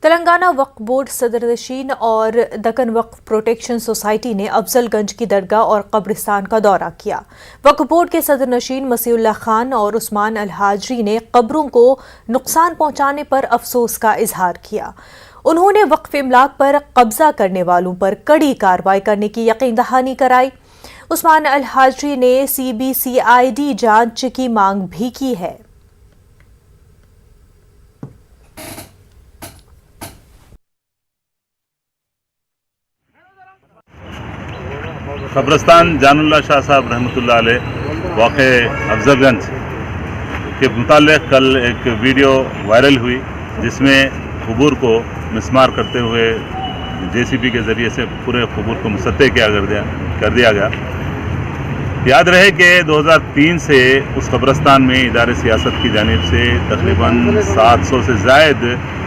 तेलंगाना वक्फ board सदरनशीन और दक्कन वक्फ protection society ने अफजलगंज की दरगाह और कब्रिस्तान का दौरा किया। वक्फ बोर्ड के सदरनशीन मसीउल्लाह खान और उस्मान अल हाजरी ने कब्रों को नुकसान पहुंचाने पर अफसोस का इजहार किया। उन्होंने वक्फ इमलाक पर कब्जा करने वालों पर कड़ी कार्रवाई करने की यकीन दहानी कराई। उस्मान अल हाजरी ने CBCID जांच की मांग भी की है। कब्रिस्तान जानुल्लाह शाह साहब रहमतुल्लाह अलैह वाक़े अफजलगंज के मुताल्लिक़ कल एक वीडियो वायरल हुई जिसमें क़ुबूर को मिसमार करते हुए JCB के ज़रिए से पूरे क़ुबूर को मुसत्ते कर दिया गया। याद रहे कि 2003 से उस कब्रिस्तान में इदारे सियासत की जानिब से तकरीबन 700 से ज़ायद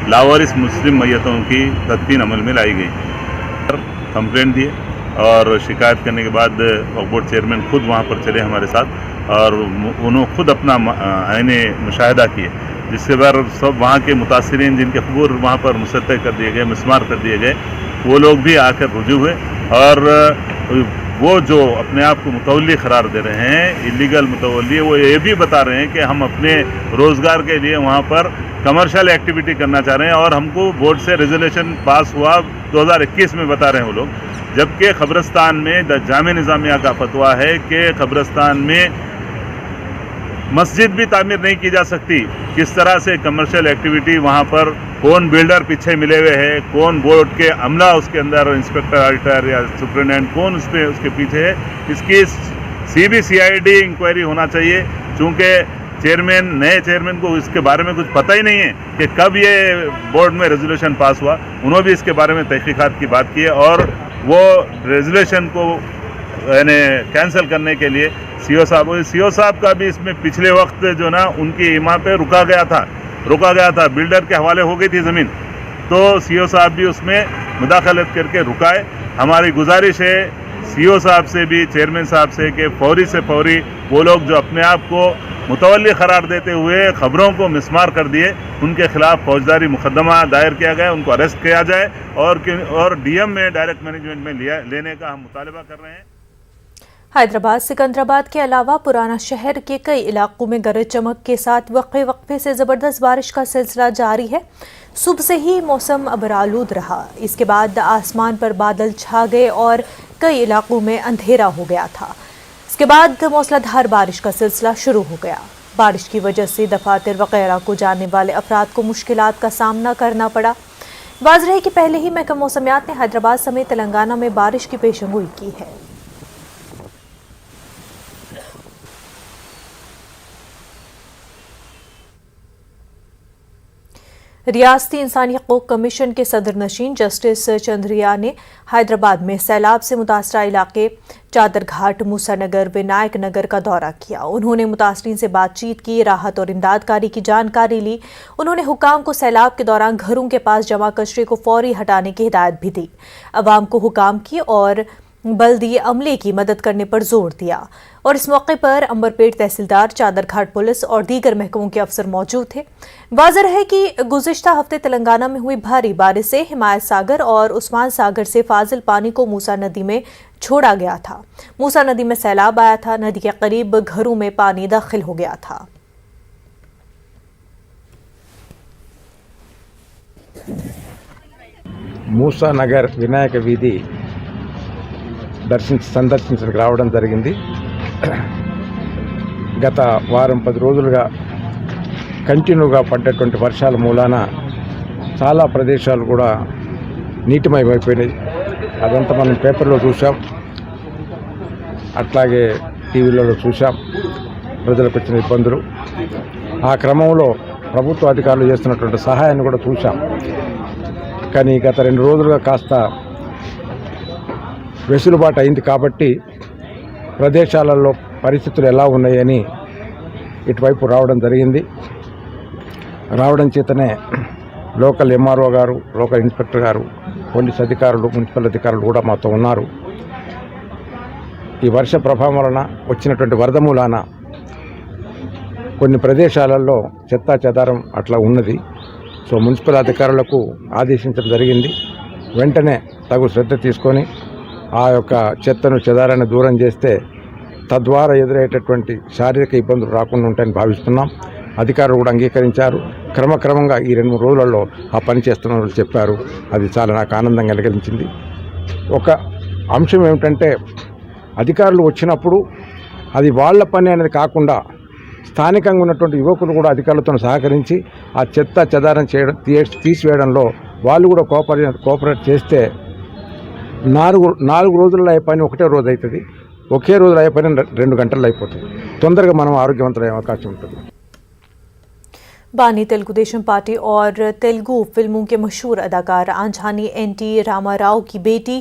लावारिस मुस्लिम मैयतों की तदफीन अमल में लाई गई। कंप्लेंट दिए और शिकायत करने के बाद वक्फ बोर्ड चेयरमैन खुद वहाँ पर चले हमारे साथ और उन्होंने खुद अपना आईने मुशाहिदा किए, जिसके बाद सब वहाँ के मुतासिरीन जिनके क़ुबूर वहाँ पर मुसत्ते कर दिए गए, मिसमार कर दिए गए, वो लोग भी आकर रुजू हुए और वो जो अपने आप को मुतवल्ली करार दे रहे हैं, इलीगल मुतवल्ली, वो ये भी बता रहे हैं कि हम अपने रोज़गार के लिए वहाँ पर कमर्शियल एक्टिविटी करना चाह रहे हैं और हमको बोर्ड से रेजोल्यूशन पास हुआ 2021 में बता रहे हैं वो लोग, जबकि कब्रिस्तान में जामे निज़ामिया का फतवा है कि कब्रिस्तान में मस्जिद भी तामीर नहीं की जा सकती। किस तरह से कमर्शियल एक्टिविटी वहाँ पर, कौन बिल्डर पीछे मिले हुए है, कौन बोर्ड के अमला उसके अंदर, इंस्पेक्टर ऑडिटर या सुपरिटेंडेंट कौन उसके पीछे है, इसकी CBCID इंक्वायरी होना चाहिए। चूँकि नए चेयरमैन को इसके बारे में कुछ पता ही नहीं है कि कब ये बोर्ड में रेजोल्यूशन पास हुआ। उन्होंने भी इसके बारे में तहकीकात की बात की है और वो रेजोल्यूशन को यानी कैंसिल करने के लिए CO साहब का भी इसमें पिछले वक्त जो ना उनकी इमा पे रुका गया था, बिल्डर के हवाले हो गई थी ज़मीन, तो CO साहब भी उसमें मुदाखलत करके रुकाए। हमारी गुजारिश है CO साहब से भी, चेयरमैन साहब से, कि फौरी से फौरी वो लोग जो अपने आप को मुतवल्ली करार देते हुए खबरों को मिसमार कर दिए, उनके खिलाफ फौजदारी मुकदमा दायर किया गया, उनको अरेस्ट किया जाए और DM में डायरेक्ट मैनेजमेंट में लेने का हम मुतालबा कर रहे हैं। हैदराबाद सिकंदराबाद के अलावा पुराना शहर के कई इलाकों में गरज चमक के साथ वक्फे से ज़बरदस्त बारिश का सिलसिला जारी है। सुबह से ही मौसम अबरालूद रहा, इसके बाद आसमान पर बादल छा गए और कई इलाकों में अंधेरा हो गया था। इसके बाद मूसलाधार बारिश का सिलसिला शुरू हो गया। बारिश की वजह से दफातर वगैरह को जाने वाले अफराद को मुश्किलात का सामना करना पड़ा। वाज़ेह है कि पहले ही महकमा मौसमियात ने हैदराबाद समेत तेलंगाना में बारिश की पेशेंगोई की है। रियासती इंसानी हकूक़ कमीशन के सदर नशीन जस्टिस चंद्रिया ने हैदराबाद में सैलाब से मुतासरा इलाके चादरघाट, मूसानगर, विनायक नगर का दौरा किया। उन्होंने मुतासरीन से बातचीत की, राहत और इमदाद कारी की जानकारी ली। उन्होंने हुकाम को सैलाब के दौरान घरों के पास जमा कचरे को फौरी हटाने की हिदायत भी दी। अवाम को हुकाम की और बल्दी अमले की मदद करने पर जोर दिया और इस मौके पर अंबरपेट तहसीलदार, चादरघाट पुलिस और दीगर महकमों के अफसर मौजूद थे। वाज़ेह है कि गुज़िश्ता हफ्ते तेलंगाना में हुई भारी बारिश से हिमायत सागर और उस्मान सागर से फाजिल पानी को मूसा नदी में छोड़ा गया था। मूसा नदी में सैलाब आया था, नदी के करीब घरों में पानी दाखिल हो गया था। मूसा नगर विनायक वीधि సందర్శించడానికి రావడం జరిగింది. గత వారం 10 రోజులుగా కంటిన్యూగా పడ్డటువంటి వర్షాల మూలాన చాలా ప్రదేశాలు కూడా నీటిమయమైపోయినాయి. అదంతా మనం పేపర్లో చూసాం, అట్లాగే టీవీలలో చూసాం ప్రజలకు వచ్చిన ఇబ్బందులు. ఆ క్రమంలో ప్రభుత్వ అధికారులు చేస్తున్నటువంటి సహాయాన్ని కూడా చూసాం. కానీ గత 2 రోజులుగా కాస్త వెసులుబాటు అయింది కాబట్టి ప్రదేశాలలో పరిస్థితులు ఎలా ఉన్నాయని ఇటువైపు రావడం జరిగింది. రావడం చేతనే లోకల్ MRO గారు, లోకల్ ఇన్స్పెక్టర్ గారు, పోలీస్ అధికారులు, మున్సిపల్ అధికారులు కూడా మాతో ఉన్నారు. ఈ వర్ష ప్రభావం వలన వచ్చినటువంటి వరద మూలాన కొన్ని ప్రదేశాలలో చెత్తా చెదారం అట్లా ఉన్నది. సో మున్సిపల్ అధికారులకు ఆదేశించడం జరిగింది. వెంటనే తగు శ్రద్ధ తీసుకొని ఆ యొక్క చెత్తను చెదారాన్ని దూరం చేస్తే తద్వారా ఎదురయ్యేటటువంటి శారీరక ఇబ్బందులు రాకుండా ఉంటాయని భావిస్తున్నాం. అధికారులు కూడా అంగీకరించారు. క్రమక్రమంగా ఈ 2-3 రోజులలో ఆ పని చేస్తున్న చెప్పారు. అది చాలా నాకు ఆనందం కలిగించింది. ఒక అంశం ఏమిటంటే అధికారులు వచ్చినప్పుడు అది వాళ్ళ పని అనేది కాకుండా స్థానికంగా ఉన్నటువంటి యువకులు కూడా అధికారులతో సహకరించి ఆ చెత్త చెదారం తీసివేయడంలో వాళ్ళు కూడా కోఆపరేట్ చేస్తే 4 రోజుల్లో అయ్యే పని ఒకటే రోజు అవుతుంది. ఒకే రోజులో అయ్యే పని 2 గంటల్లో అయిపోతుంది. తొందరగా మనం ఆరోగ్యవంతులయ్యే అవకాశం ఉంటుంది. बानी तेलुगु देशम पार्टी और तेलुगु फिल्मों के मशहूर अदाकार आंझानी एन.टी. रामाराव की बेटी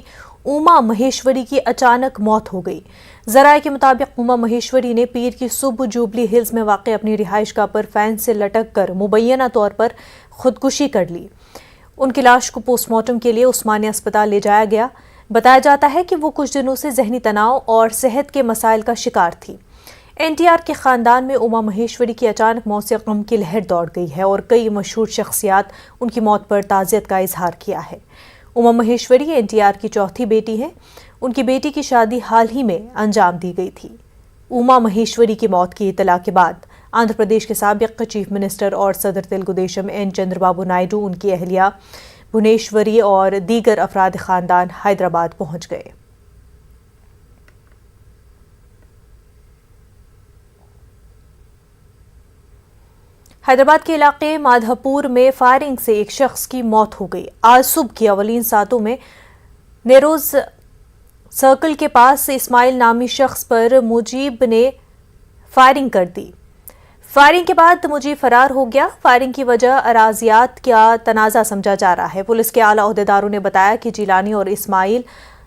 उमा महेश्वरी की अचानक मौत हो गई। जराये के मुताबिक उमा महेश्वरी ने पीर की सुबह जुबली हिल्स में वाक़ अपनी रिहाइशगाह पर फैन से लटक कर मुबैना तौर पर खुदकुशी कर ली। उनकी लाश को पोस्टमार्टम के लिए उस्मानिया अस्पताल ले जाया गया। बताया जाता है कि वो कुछ दिनों से जहनी तनाव और सेहत के मसाइल का शिकार थी। एनटीआर के खानदान में उमा महेश्वरी की अचानक मौत से गम की लहर दौड़ गई है और कई मशहूर शख्सियात उनकी मौत पर ताज़ियत का इजहार किया है। उमा महेश्वरी एनटीआर की चौथी बेटी हैं। उनकी बेटी की शादी हाल ही में अंजाम दी गई थी। उमा महेश्वरी की मौत की इतला के बाद आंध्र प्रदेश के साबिक चीफ मिनिस्टर और सदर तेलुगु देशम एन चंद्रबाबू नायडू, उनकी अहलिया भुवनेश्वरी और दीगर अफराद खानदान हैदराबाद पहुंच गए। हैदराबाद के इलाके माधवपुर में फायरिंग से एक शख्स की मौत हो गई। आज सुबह की अवलीन सातों में नेरोज सर्कल के पास इस्माइल नामी शख्स पर मुजीब ने फायरिंग कर दी। फायरिंग के बाद मुजीब फरार हो गया। फायरिंग की वजह अराजियात का तनाज़ा समझा जा रहा है। पुलिस के आला ओहदेदारों ने बताया कि जिलानी और इस्माइल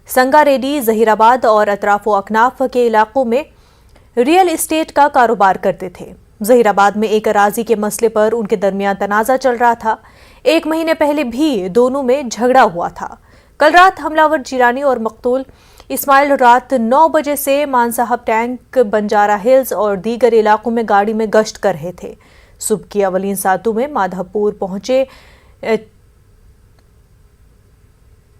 संगारेड्डी, जहीराबाद और अतराफ व अकनाफ के इलाकों में रियल एस्टेट का कारोबार करते थे। जहीराबाद में एक अराजी के मसले पर उनके दरमियान तनाज़ा चल रहा था। 1 महीने पहले भी दोनों में झगड़ा हुआ था। कल रात हमलावर जिलानी और मकतूल इस्माइल रात 9 बजे से मानसाहब टैंक, बंजारा हिल्स और दीगर इलाकों में गाड़ी में गश्त कर रहे थे। सुबह की अवलीन सातों में माधवपुर पहुंचे।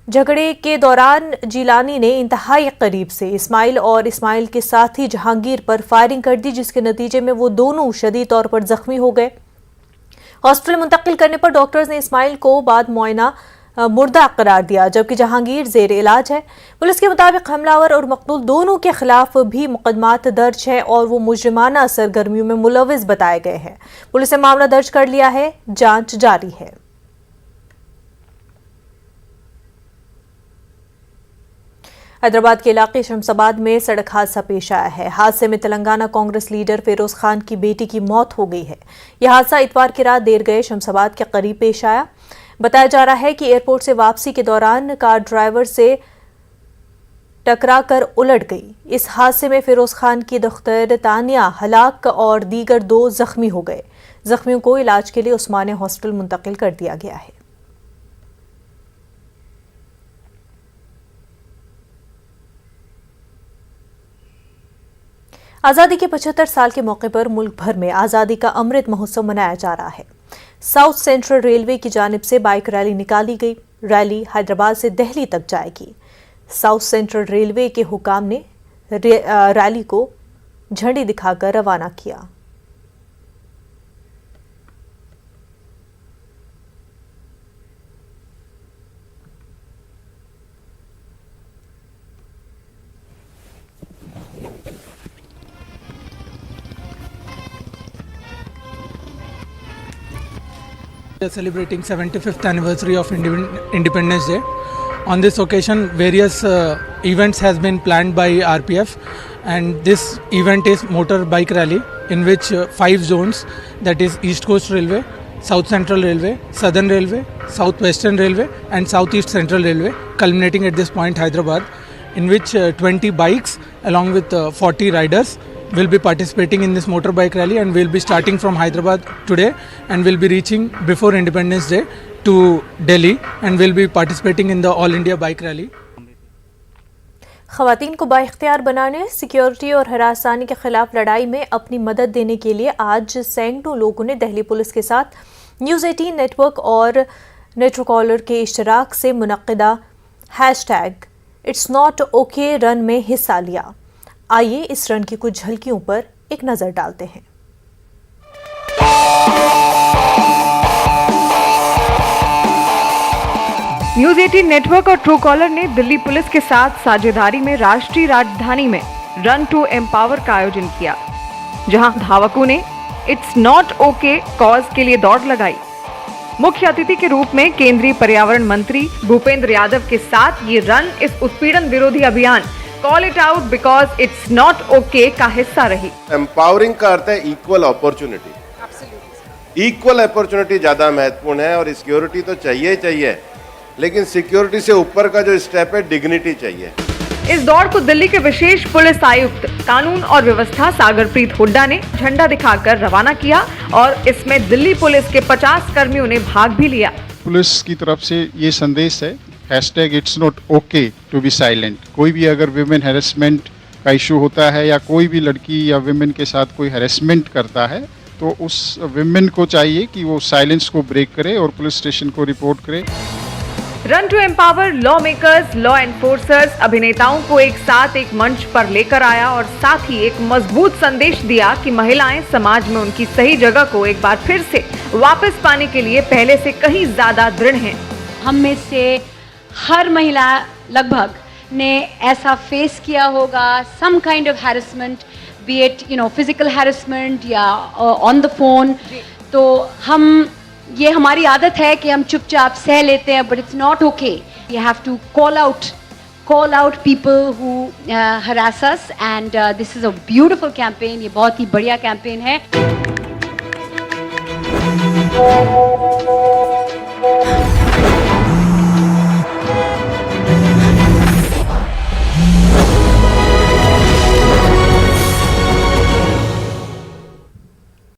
झगड़े के दौरान जिलानी ने इंतहाई करीब से इस्माइल और इस्माइल के साथी जहांगीर पर फायरिंग कर दी, जिसके नतीजे में वो दोनों शदीद तौर पर जख्मी हो गए। हॉस्पिटल मुंतकिल करने पर डॉक्टर्स ने इस्माइल को बाद मुआयना मुर्दा करार दिया, जबकि जहांगीर जेर इलाज है। पुलिस के मुताबिक हमलावर और मकतूल दोनों के खिलाफ भी मुकदमात दर्ज है और वो मुजरिमाना सरगर्मियों में मुलविस बताए गए हैं। पुलिस ने मामला दर्ज कर लिया है, जांच जारी है। हैदराबाद के इलाके शमशाबाद में सड़क हादसा पेश आया है। हादसे में तेलंगाना कांग्रेस लीडर फिरोज खान की बेटी की मौत हो गई है। यह हादसा इतवार की रात देर गए शमशाबाद के करीब पेश आया। बताया जा रहा है कि एयरपोर्ट से वापसी के दौरान कार ड्राइवर से टकराकर उलट गई। इस हादसे में फिरोज खान की दख्तर तानिया हलाक और दीगर 2 जख्मी हो गए। जख्मियों को इलाज के लिए उस्मानिया हॉस्पिटल मुंतकिल कर दिया गया है। आज़ादी के 75 साल के मौके पर मुल्क भर में आज़ादी का अमृत महोत्सव मनाया जा रहा है। साउथ सेंट्रल रेलवे की जानिब से बाइक रैली निकाली गई। रैली हैदराबाद से दिल्ली तक जाएगी। साउथ सेंट्रल रेलवे के हुकाम ने रैली को झंडी दिखाकर रवाना किया। Celebrating 75th anniversary of Independence Day. On this occasion, various events has been planned by RPF, and this event is motorbike rally in which 5 zones, that is East Coast Railway, South Central Railway, Southern Railway, South Western Railway and South East Central Railway, culminating at this point Hyderabad, in which 20 bikes along with 40 riders will be participating in this motorbike rally, and will be starting from Hyderabad today and will be reaching before Independence Day to Delhi and will be participating in the All India Bike Rally. ख़वातीन को बाइख्तियार बनाने, security और हरासानी के खिलाफ लड़ाई में अपनी मदद देने के लिए आज सैकड़ों लोगों ने दिल्ली पुलिस के साथ न्यूज़ 18 नेटवर्क और नेट्रोकॉलर के इश्तराक से मुनक्किदा hashtag it's not okay run में हिस्सा लिया। आइए इस रन की कुछ झलकियों पर एक नज़र डालते हैं। न्यूज़ 18 नेटवर्क और ट्रू कॉलर ने दिल्ली पुलिस के साथ साझेदारी में राष्ट्रीय राजधानी में रन टू एम्पावर का आयोजन किया, जहां धावकों ने इट्स नॉट ओके कॉज के लिए दौड़ लगाई। मुख्य अतिथि के रूप में केंद्रीय पर्यावरण मंत्री भूपेंद्र यादव के साथ ये रन इस उत्पीड़न विरोधी अभियान call it out because it's not okay का हिस्सा रही। एम्पावरिंग का अर्थ है इक्वल अपॉर्चुनिटी। इक्वल अपॉर्चुनिटी ज्यादा महत्वपूर्ण है और सिक्योरिटी तो चाहिए ही चाहिए, लेकिन सिक्योरिटी से ऊपर का जो स्टेप है डिग्निटी चाहिए। इस दौड़ को दिल्ली के विशेष पुलिस आयुक्त कानून और व्यवस्था सागरप्रीत हुड्डा ने झंडा दिखाकर रवाना किया और इसमें दिल्ली पुलिस के 50 कर्मियों ने भाग भी लिया। पुलिस की तरफ से ये संदेश है, hashtag it's not okay to be silent. कोई भी अगर विमेन हैरेसमेंट का इशू होता है या कोई भी लड़की या विमेन के साथ कोई हैरेसमेंट करता है तो उस विमेन को चाहिए कि वो साइलेंस को ब्रेक करे और पुलिस स्टेशन को रिपोर्ट करे। Run to empower lawmakers, law enforcers, अभिनेताओं को एक साथ एक मंच पर लेकर आया और साथ ही एक मजबूत संदेश दिया कि महिलाएं समाज में उनकी सही जगह को एक बार फिर से वापस पाने के लिए पहले से कहीं ज्यादा दृढ़ हैं। हम में से हर महिला लगभग ने ऐसा फेस किया होगा, some kind of harassment, be it physical harassment या ऑन द फोन। तो ये हमारी आदत है कि हम चुपचाप सह लेते हैं, but it's not okay. You have to call out people who harass us and this is a beautiful campaign. ये बहुत ही बढ़िया कैंपेन है।